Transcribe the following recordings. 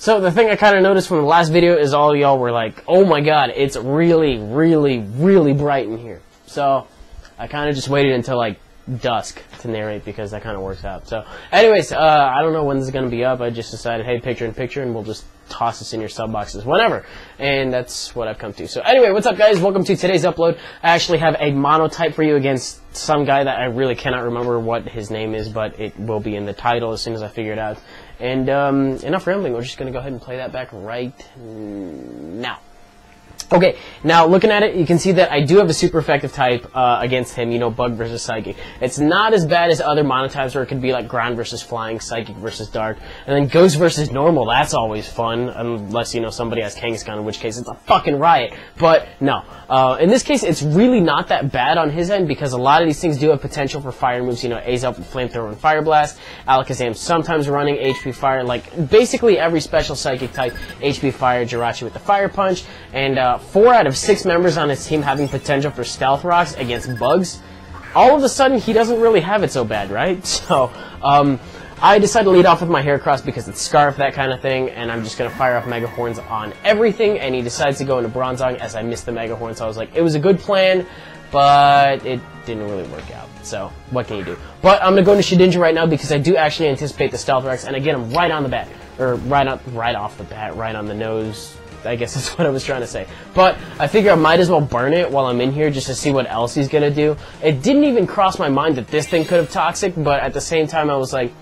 So the thing I kind of noticed from the last video is all y'all were like, oh my god, it's really, really, really bright in here. So I kind of just waited until like dusk to narrate because that kind of works out. So anyways, I don't know when this is going to be up. I just decided, hey, picture in picture, and we'll just toss this in your sub boxes whenever. And that's what I've come to. So anyway, what's up guys? Welcome to today's upload. I actually have a monotype for you against some guy that I really cannot remember what his name is, but it will be in the title as soon as I figure it out. And enough rambling, we're just going to go ahead and play that back right now. Okay, now looking at it, you can see that I do have a super effective type against him, you know, Bug versus Psychic. It's not as bad as other monotypes where it could be like Ground versus Flying, Psychic versus Dark, and then Ghost versus Normal. That's always fun, unless, you know, somebody has Kangaskhan, in which case it's a fucking riot. But no, in this case, it's really not that bad on his end because a lot of these things do have potential for fire moves, you know, Azelf with Flamethrower and Fire Blast, Alakazam sometimes running HP Fire, like basically every special Psychic type, HP Fire, Jirachi with the Fire Punch, and 4 out of 6 members on his team having potential for Stealth Rocks against Bugs. All of a sudden, he doesn't really have it so bad, right? So, I decided to lead off with my Heracross because it's Scarf, that kind of thing, and I'm just going to fire off Mega Horns on everything, and he decides to go into Bronzong as I missed the Mega Horn, so I was like, it was a good plan, but it didn't really work out. So, what can you do? But I'm going to go into Shedinja right now because I do actually anticipate the Stealth Rocks, and I get him right on the bat, or right off the bat, right on the nose. I guess that's what I was trying to say. But I figure I might as well burn it while I'm in here just to see what else he's going to do. It didn't even cross my mind that this thing could have Toxic, but at the same time I was like,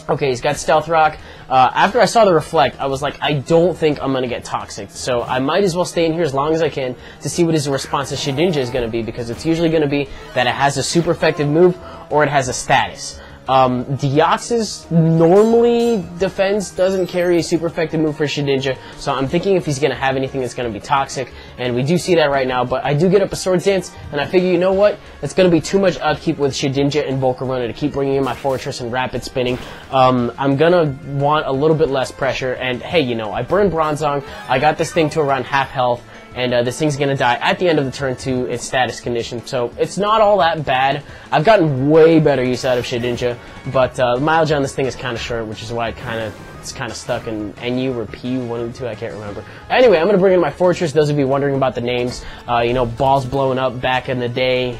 okay, he's got Stealth Rock. After I saw the Reflect, I was like, I don't think I'm going to get Toxic. So I might as well stay in here as long as I can to see what his response to Shedinja is going to be, because it's usually going to be that it has a super effective move or it has a status. Deoxys normally defense doesn't carry a super effective move for Shedinja, so I'm thinking if he's going to have anything that's going to be Toxic, and we do see that right now, but I do get up a Swords Dance, and I figure, you know what, it's going to be too much upkeep with Shedinja and Volcarona to keep bringing in my Fortress and Rapid Spinning. I'm going to want a little bit less pressure, and hey, you know, I burned Bronzong, I got this thing to around half health, and this thing's going to die at the end of the turn to its status condition. So it's not all that bad. I've gotten way better use out of Shedinja, but the mileage on this thing is kind of short, which is why it's kind of stuck in NU or PU, one of the two, I can't remember. Anyway, I'm going to bring in my Fortress. Those of you wondering about the names, you know, balls blowing up back in the day,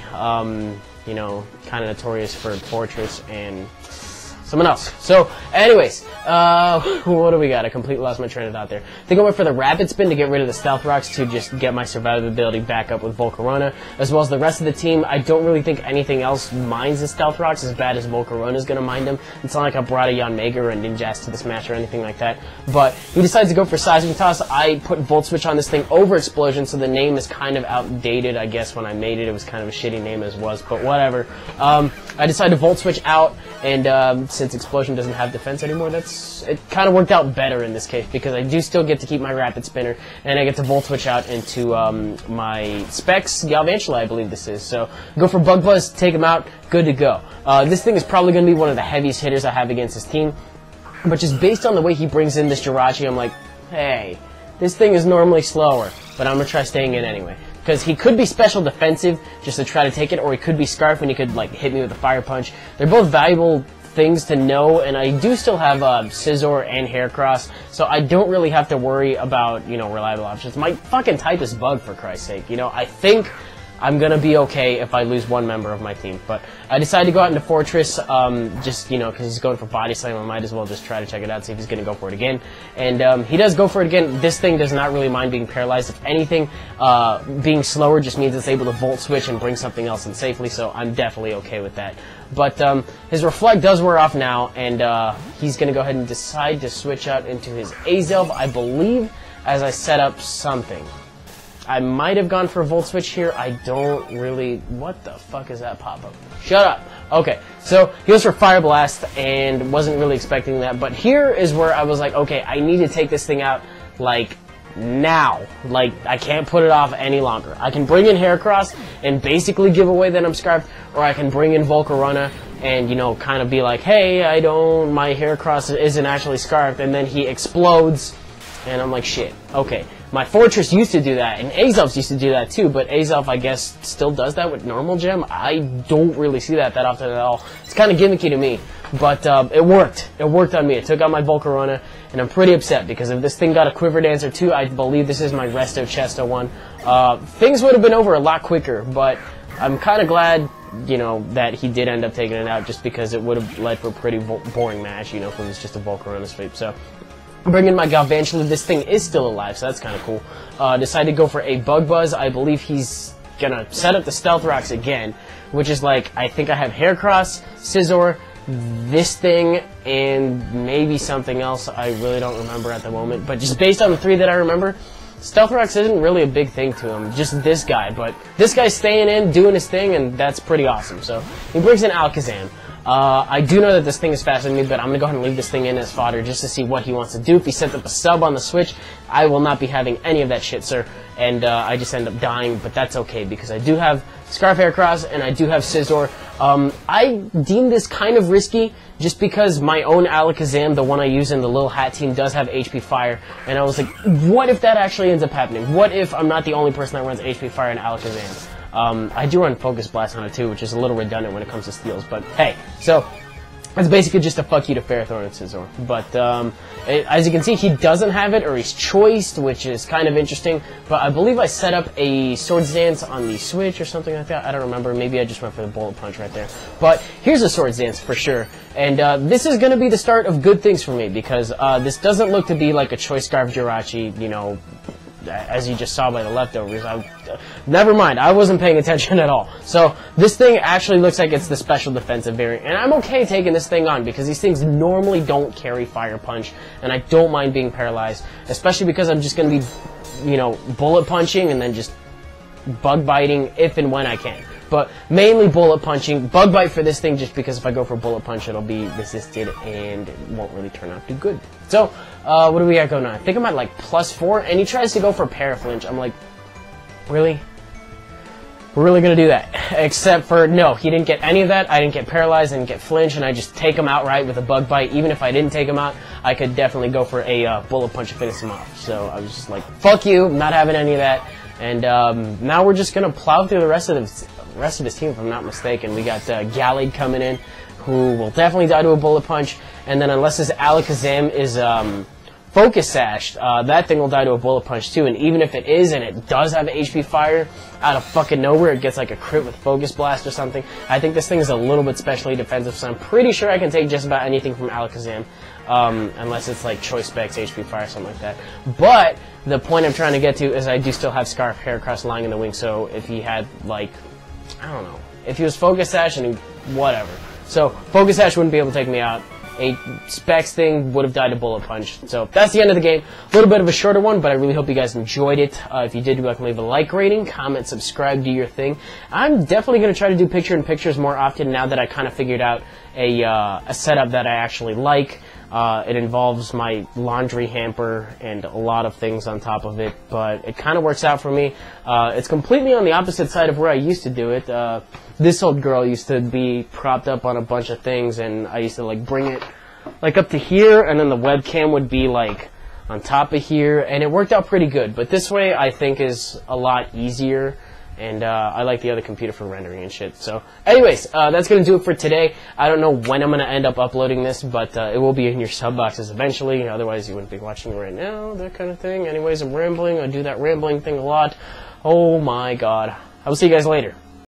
you know, kind of notorious for Fortress and someone else. So, anyways, what do we got? I completely lost my train of thought there. I think I went for the Rapid Spin to get rid of the Stealth Rocks to just get my survivability back up with Volcarona, as well as the rest of the team. I don't really think anything else mines the Stealth Rocks as bad as Volcarona is going to mine them. It's not like I brought a Yanmega or a Ninjask to this match or anything like that. But he decides to go for Seismic Toss. I put Volt Switch on this thing over Explosion, so the name is kind of outdated. I guess when I made it, it was kind of a shitty name as was, but whatever. I decided to Volt Switch out, and since Explosion doesn't have defense anymore, it kind of worked out better in this case because I do still get to keep my Rapid Spinner, and I get to Volt Switch out into my Specs Galvantula, I believe this is. So go for Bug Buzz, take him out, good to go. This thing is probably going to be one of the heaviest hitters I have against his team, but just based on the way he brings in this Jirachi, I'm like, hey, this thing is normally slower, but I'm going to try staying in anyway. Because he could be special defensive just to try to take it, or he could be Scarf and he could like hit me with a Fire Punch. They're both valuable things to know, and I do still have Scizor and Heracross, so I don't really have to worry about, you know, reliable options. My fucking type is Bug, for Christ's sake. You know, I think I'm gonna be okay if I lose one member of my team, but I decided to go out into Fortress, just, you know, because he's going for Body Slam. I might as well just try to check it out, see if he's gonna go for it again. And he does go for it again. This thing does not really mind being paralyzed. If anything, being slower just means it's able to Volt Switch and bring something else in safely, so I'm definitely okay with that. But his Reflect does wear off now, and he's gonna go ahead and decide to switch out into his Azelf, I believe, as I set up something. I might have gone for a Volt Switch here. I don't really... What the fuck is that pop-up? Shut up! Okay, so he goes for Fire Blast, and wasn't really expecting that. But here is where I was like, okay, I need to take this thing out, like, now. Like, I can't put it off any longer. I can bring in Heracross and basically give away that I'm Scarfed, or I can bring in Volcarona and, you know, kind of be like, hey, my Heracross isn't actually Scarfed, and then he explodes, and I'm like, shit, okay. My Fortress used to do that, and Azelf used to do that too, but Azelf, I guess, still does that with normal gem. I don't really see that often at all. It's kind of gimmicky to me. But it worked. It worked on me. It took out my Volcarona, and I'm pretty upset because if this thing got a Quiver Dancer too, I believe this is my Resto Chesto one. Things would have been over a lot quicker, but I'm kind of glad, you know, that he did end up taking it out just because it would have led for a pretty boring match, you know, if it was just a Volcarona sweep. So, bringing my Galvantula, this thing is still alive, so that's kind of cool. Decided to go for a Bug Buzz. I believe he's gonna set up the Stealth Rocks again, which is like, I think I have Heracross, Scizor, this thing, and maybe something else I really don't remember at the moment. But just based on the 3 that I remember, Stealth Rocks isn't really a big thing to him, just this guy. But this guy's staying in, doing his thing, and that's pretty awesome. So he brings in Alakazam. I do know that this thing is faster than me, but I'm going to go ahead and leave this thing in as fodder just to see what he wants to do. If he sets up a sub on the Switch, I will not be having any of that shit, sir. And I just end up dying, but that's okay, because I do have Scarf Heracross, and I do have Scizor. I deem this kind of risky, just because my own Alakazam, the one I use in the Little Hat team, does have HP Fire, and I was like, what if that actually ends up happening? What if I'm not the only person that runs HP Fire in Alakazam? I do run Focus Blast on it too, which is a little redundant when it comes to steals, but hey, so it's basically just a fuck you to Ferrothorn and Scizor. But as you can see, he doesn't have it, or he's choiced, which is kind of interesting. But I believe I set up a Swords Dance on the Switch or something like that. I don't remember. Maybe I just went for the Bullet Punch right there. But here's a Swords Dance for sure. And this is going to be the start of good things for me, because this doesn't look to be like a Choice Scarf Jirachi, you know, as you just saw by the leftovers. Never mind, I wasn't paying attention at all. So this thing actually looks like it's the special defensive variant, and I'm okay taking this thing on because these things normally don't carry Fire Punch, and I don't mind being paralyzed, especially because I'm just going to be, you know, bullet punching and then just bug biting if and when I can. But mainly bullet punching, bug bite for this thing, just because if I go for bullet punch, it'll be resisted and it won't really turn out too good. So, what do we got going on? I think I'm at like +4, and he tries to go for Paraflinch. I'm like, really? We're really gonna do that? Except for, no, he didn't get any of that. I didn't get paralyzed, I didn't get flinch, and I just take him outright with a bug bite. Even if I didn't take him out, I could definitely go for a bullet punch to finish him off. So I was just like, fuck you, I'm not having any of that. And now we're just gonna plow through the rest of his team, if I'm not mistaken. We got Gallade coming in, who will definitely die to a bullet punch, and then unless his Alakazam is Focus Sashed, that thing will die to a bullet punch too. And even if it is, and it does have HP Fire, out of fucking nowhere, it gets like a crit with Focus Blast or something. I think this thing is a little bit specially defensive, so I'm pretty sure I can take just about anything from Alakazam, unless it's like Choice Specs, HP Fire, something like that. But the point I'm trying to get to is I do still have Scarf Heracross lying in the wing, so if he had, like, I don't know, if he was Focus Sash and he, whatever. So Focus Sash wouldn't be able to take me out. A Specs thing would have died to Bullet Punch. So that's the end of the game. A little bit of a shorter one, but I really hope you guys enjoyed it. If you did, go back and leave a like rating, comment, subscribe, do your thing. I'm definitely going to try to do picture-in-pictures more often now that I kind of figured out a setup that I actually like. It involves my laundry hamper and a lot of things on top of it, but it kind of works out for me. It's completely on the opposite side of where I used to do it. This old girl used to be propped up on a bunch of things, and I used to like bring it like up to here, and then the webcam would be like on top of here, and it worked out pretty good. But this way I think is a lot easier, and I like the other computer for rendering and shit. So anyways, that's going to do it for today. I don't know when I'm going to end up uploading this, but it will be in your sub boxes eventually. Otherwise, you wouldn't be watching right now, that kind of thing. Anyways, I'm rambling. I do that rambling thing a lot. Oh my god. I will see you guys later.